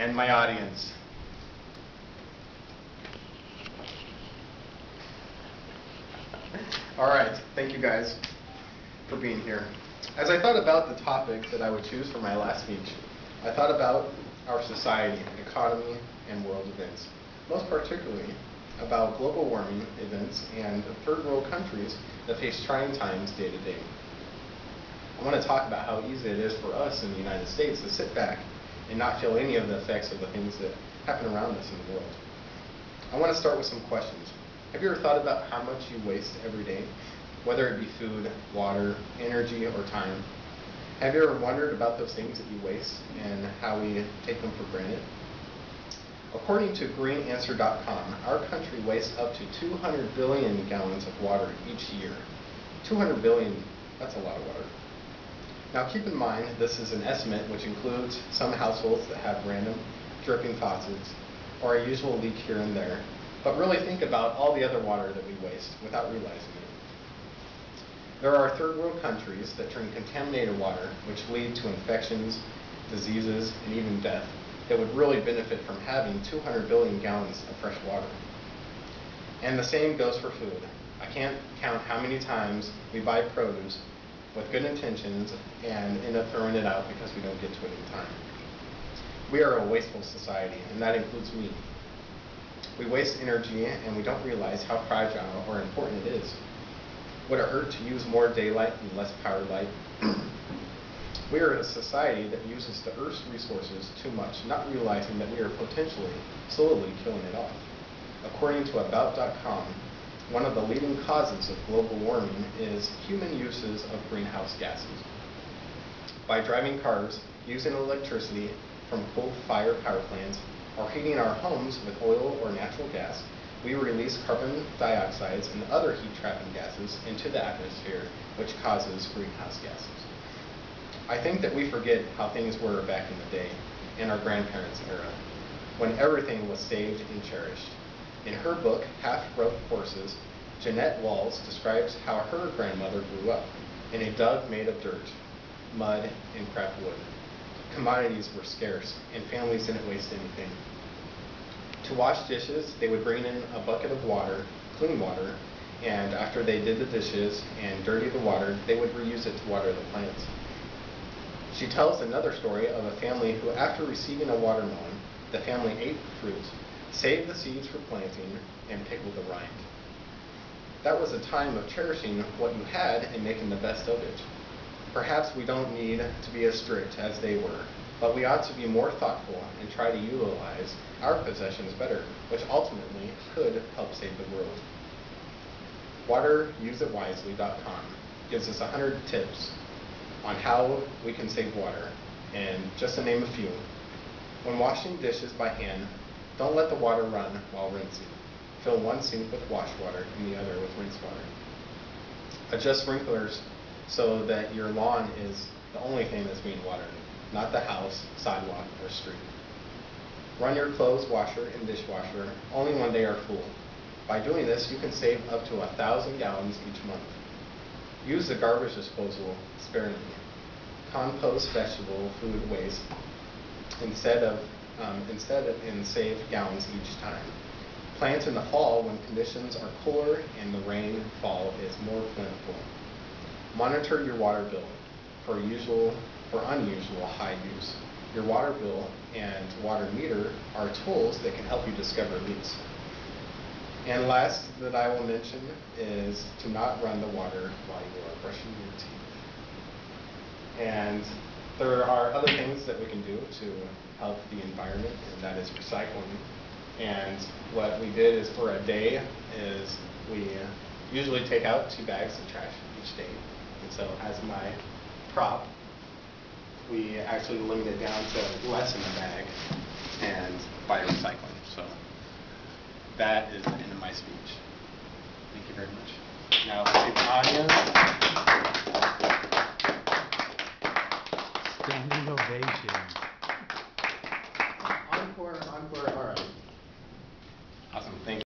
and my audience. All right, thank you guys for being here. As I thought about the topic that I would choose for my last speech, I thought about our society, economy, and world events, most particularly about global warming events and third world countries that face trying times day to day. I want to talk about how easy it is for us in the United States to sit back and not feel any of the effects of the things that happen around us in the world. I want to start with some questions. Have you ever thought about how much you waste every day, whether it be food, water, energy, or time? Have you ever wondered about those things that you waste and how we take them for granted? According to greenanswer.com, our country wastes up to 200 billion gallons of water each year. 200 billion, that's a lot of water. Now keep in mind, this is an estimate which includes some households that have random dripping faucets or a usual leak here and there. But really think about all the other water that we waste without realizing it. There are third world countries that drink contaminated water, which lead to infections, diseases, and even death, that would really benefit from having 200 billion gallons of fresh water. And the same goes for food. I can't count how many times we buy produce with good intentions and end up throwing it out because we don't get to it in time. We are a wasteful society, and that includes me. We waste energy and we don't realize how fragile or important it is. Would it hurt to use more daylight and less power light? We are a society that uses the Earth's resources too much, not realizing that we are potentially slowly killing it off. According to About.com, one of the leading causes of global warming is human uses of greenhouse gases. By driving cars, using electricity from coal-fired power plants, or heating our homes with oil or natural gas, we release carbon dioxide and other heat-trapping gases into the atmosphere, which causes greenhouse gases. I think that we forget how things were back in the day, in our grandparents' era, when everything was saved and cherished. In her book, Half-Broke Horses, Jeanette Walls describes how her grandmother grew up in a dug made of dirt, mud, and crap wood. Commodities were scarce, and families didn't waste anything. To wash dishes, they would bring in a bucket of water, clean water, and after they did the dishes and dirty the water, they would reuse it to water the plants. She tells another story of a family who, after receiving a watermelon, the family ate the fruit, saved the seeds for planting, and pickled the rind. That was a time of cherishing what you had and making the best of it. Perhaps we don't need to be as strict as they were, but we ought to be more thoughtful and try to utilize our possessions better, which ultimately could help save the world. WaterUseItWisely.com gives us 100 tips on how we can save water, and just to name a few. When washing dishes by hand, don't let the water run while rinsing. Fill one sink with wash water and the other with rinse water. Adjust sprinklers so that your lawn is the only thing that's being watered, not the house, sidewalk, or street. Run your clothes washer and dishwasher only when they are full. By doing this, you can save up to 1,000 gallons each month. Use the garbage disposal sparingly. Compost vegetable food waste instead and save gallons each time. Plant in the fall when conditions are cooler and the rainfall is more plentiful. Monitor your water bill for unusual high use. Your water bill and water meter are tools that can help you discover leaks. And last that I will mention is to not run the water while you are brushing your teeth. And there are other things that we can do to help the environment, and that is recycling. And what we did is for a day is we usually take out 2 bags of trash each day. And so as my prop, we actually limit it down to less in a bag and by recycling. So that is the end of my speech. Thank you very much. Now let's see the audience.